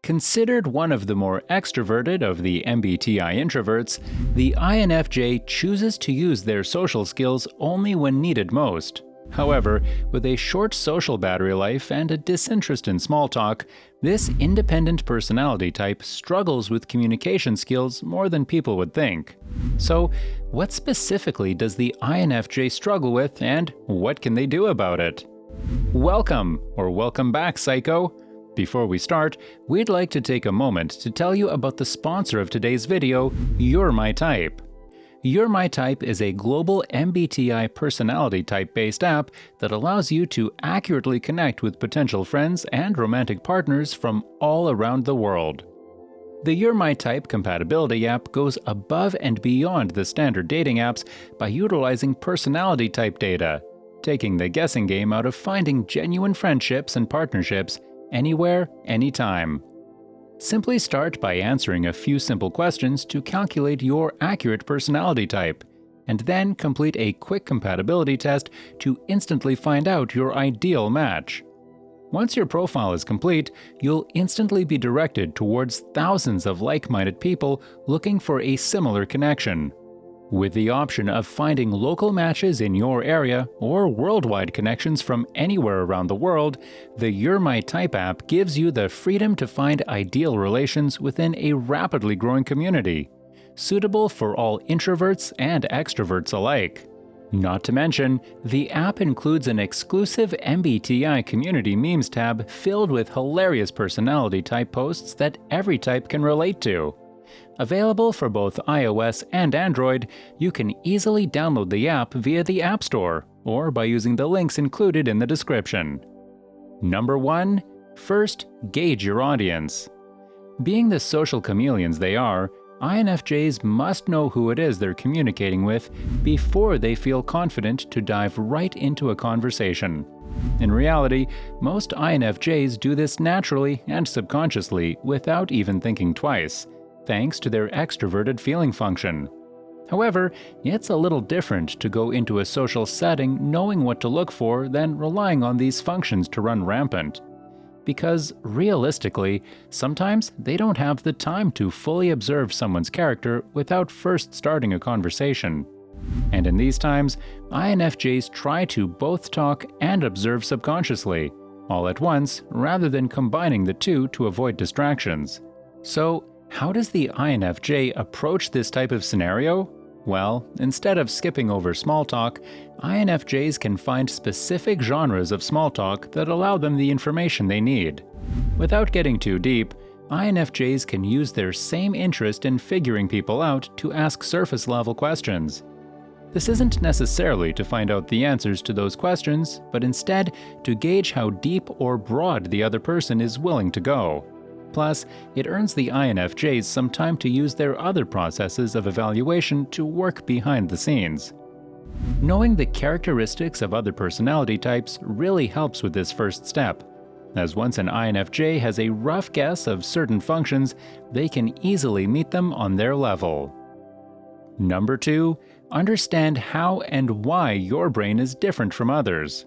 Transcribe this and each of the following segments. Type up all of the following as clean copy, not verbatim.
Considered one of the more extroverted of the MBTI introverts, the INFJ chooses to use their social skills only when needed most. However, with a short social battery life and a disinterest in small talk, this independent personality type struggles with communication skills more than people would think. So, what specifically does the INFJ struggle with, and what can they do about it? Welcome back, Psych-o! Before we start, we'd like to take a moment to tell you about the sponsor of today's video, You're My Type. You're My Type is a global MBTI personality type-based app that allows you to accurately connect with potential friends and romantic partners from all around the world. The You're My Type compatibility app goes above and beyond the standard dating apps by utilizing personality type data, taking the guessing game out of finding genuine friendships and partnerships anywhere, anytime. Simply start by answering a few simple questions to calculate your accurate personality type, and then complete a quick compatibility test to instantly find out your ideal match. Once your profile is complete, you'll instantly be directed towards thousands of like-minded people looking for a similar connection. With the option of finding local matches in your area or worldwide connections from anywhere around the world, the You're My Type app gives you the freedom to find ideal relations within a rapidly growing community, suitable for all introverts and extroverts alike. Not to mention, the app includes an exclusive MBTI community memes tab filled with hilarious personality type posts that every type can relate to. Available for both iOS and Android, you can easily download the app via the App Store or by using the links included in the description. Number 1. First, gauge your audience. Being the social chameleons they are, INFJs must know who it is they're communicating with before they feel confident to dive right into a conversation. In reality, most INFJs do this naturally and subconsciously without even thinking twice, thanks to their extroverted feeling function. However, it's a little different to go into a social setting knowing what to look for than relying on these functions to run rampant. Because, realistically, sometimes they don't have the time to fully observe someone's character without first starting a conversation. And in these times, INFJs try to both talk and observe subconsciously, all at once rather than combining the two to avoid distractions. So, how does the INFJ approach this type of scenario? Well, instead of skipping over small talk, INFJs can find specific genres of small talk that allow them the information they need. Without getting too deep, INFJs can use their same interest in figuring people out to ask surface-level questions. This isn't necessarily to find out the answers to those questions, but instead to gauge how deep or broad the other person is willing to go. Plus, it earns the INFJs some time to use their other processes of evaluation to work behind the scenes. Knowing the characteristics of other personality types really helps with this first step, as once an INFJ has a rough guess of certain functions, they can easily meet them on their level. Number 2. Understand how and why your brain is different from others.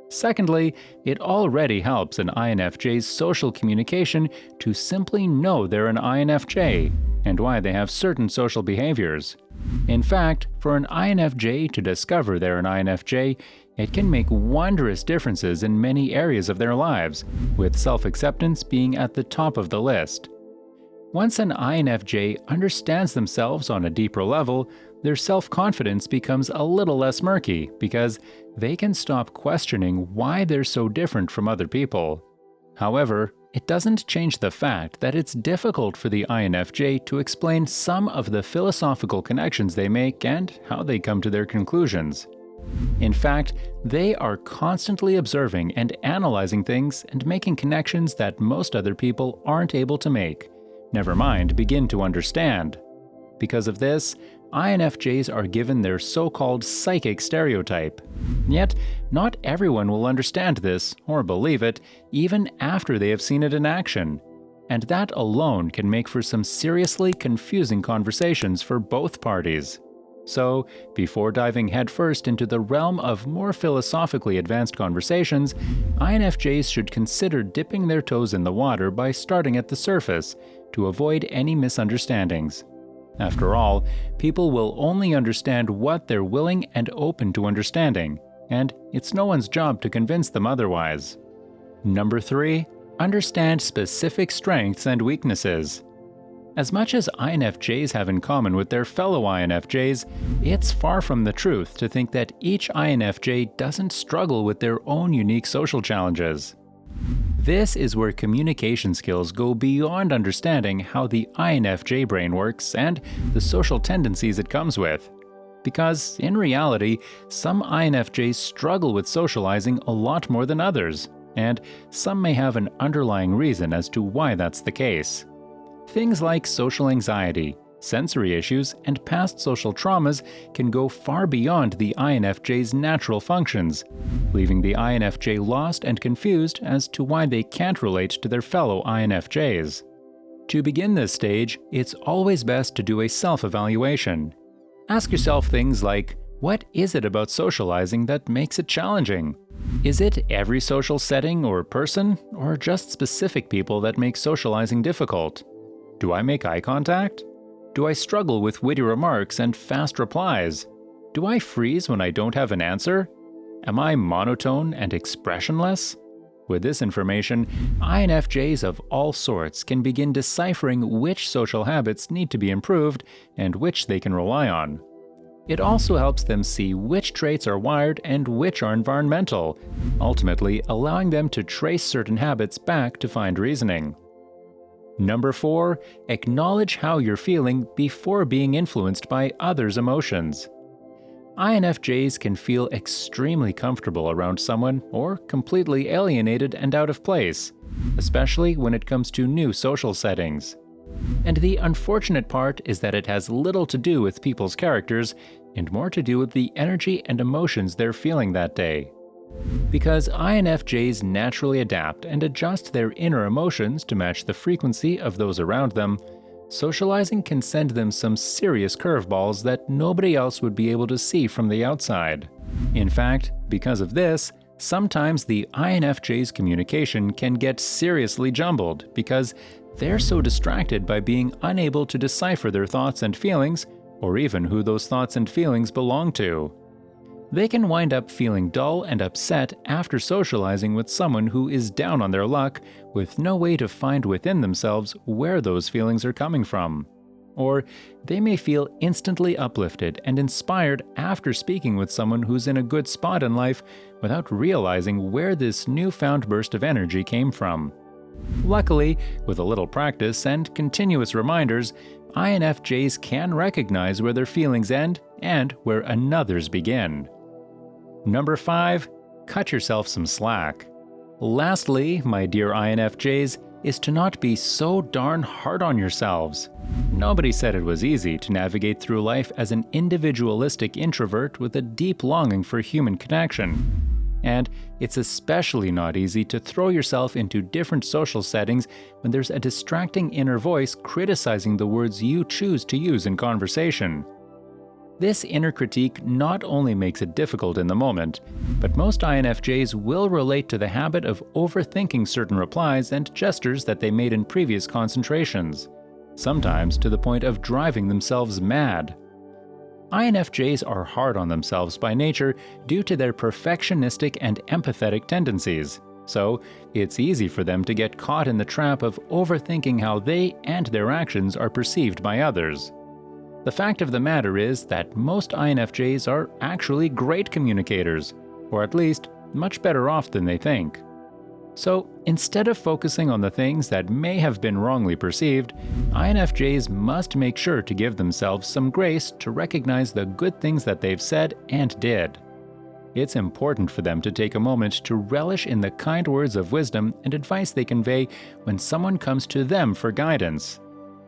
Secondly, it already helps an INFJ's social communication to simply know they're an INFJ and why they have certain social behaviors. In fact, for an INFJ to discover they're an INFJ, it can make wondrous differences in many areas of their lives, with self-acceptance being at the top of the list. Once an INFJ understands themselves on a deeper level, their self-confidence becomes a little less murky because they can stop questioning why they're so different from other people. However, it doesn't change the fact that it's difficult for the INFJ to explain some of the philosophical connections they make and how they come to their conclusions. In fact, they are constantly observing and analyzing things and making connections that most other people aren't able to make. Never mind begin to understand. Because of this, INFJs are given their so-called psychic stereotype. Yet, not everyone will understand this or believe it even after they have seen it in action. And that alone can make for some seriously confusing conversations for both parties. So, before diving headfirst into the realm of more philosophically advanced conversations, INFJs should consider dipping their toes in the water by starting at the surface to avoid any misunderstandings. After all, people will only understand what they're willing and open to understanding, and it's no one's job to convince them otherwise. Number 3. Understand specific strengths and weaknesses. As much as INFJs have in common with their fellow INFJs, it's far from the truth to think that each INFJ doesn't struggle with their own unique social challenges. This is where communication skills go beyond understanding how the INFJ brain works and the social tendencies it comes with. Because, in reality, some INFJs struggle with socializing a lot more than others, and some may have an underlying reason as to why that's the case. Things like social anxiety, sensory issues, and past social traumas can go far beyond the INFJ's natural functions, leaving the INFJ lost and confused as to why they can't relate to their fellow INFJs. To begin this stage, it's always best to do a self-evaluation. Ask yourself things like, what is it about socializing that makes it challenging? Is it every social setting or person, or just specific people that make socializing difficult? Do I make eye contact? Do I struggle with witty remarks and fast replies? Do I freeze when I don't have an answer? Am I monotone and expressionless? With this information, INFJs of all sorts can begin deciphering which social habits need to be improved and which they can rely on. It also helps them see which traits are wired and which are environmental, ultimately allowing them to trace certain habits back to find reasoning. Number 4. Acknowledge how you're feeling before being influenced by others' emotions. INFJs can feel extremely comfortable around someone or completely alienated and out of place, especially when it comes to new social settings. And the unfortunate part is that it has little to do with people's characters and more to do with the energy and emotions they're feeling that day. Because INFJs naturally adapt and adjust their inner emotions to match the frequency of those around them, socializing can send them some serious curveballs that nobody else would be able to see from the outside. In fact, because of this, sometimes the INFJ's communication can get seriously jumbled because they're so distracted by being unable to decipher their thoughts and feelings, or even who those thoughts and feelings belong to. They can wind up feeling dull and upset after socializing with someone who is down on their luck with no way to find within themselves where those feelings are coming from. Or they may feel instantly uplifted and inspired after speaking with someone who's in a good spot in life without realizing where this newfound burst of energy came from. Luckily, with a little practice and continuous reminders, INFJs can recognize where their feelings end and where another's begin. Number 5. Cut yourself some slack. Lastly, my dear INFJs, is to not be so darn hard on yourselves. Nobody said it was easy to navigate through life as an individualistic introvert with a deep longing for human connection. And it's especially not easy to throw yourself into different social settings when there's a distracting inner voice criticizing the words you choose to use in conversation. This inner critique not only makes it difficult in the moment, but most INFJs will relate to the habit of overthinking certain replies and gestures that they made in previous concentrations, sometimes to the point of driving themselves mad. INFJs are hard on themselves by nature due to their perfectionistic and empathetic tendencies, so it's easy for them to get caught in the trap of overthinking how they and their actions are perceived by others. The fact of the matter is that most INFJs are actually great communicators, or at least much better off than they think. So instead of focusing on the things that may have been wrongly perceived, INFJs must make sure to give themselves some grace to recognize the good things that they've said and did. It's important for them to take a moment to relish in the kind words of wisdom and advice they convey when someone comes to them for guidance.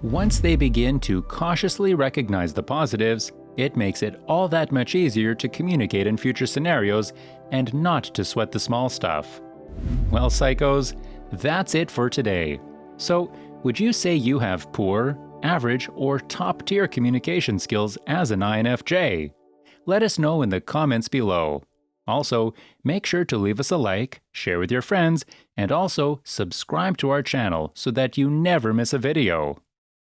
Once they begin to cautiously recognize the positives, it makes it all that much easier to communicate in future scenarios and not to sweat the small stuff. Well, psychos, that's it for today. So, would you say you have poor, average, or top-tier communication skills as an INFJ? Let us know in the comments below. Also, make sure to leave us a like, share with your friends, and also subscribe to our channel so that you never miss a video.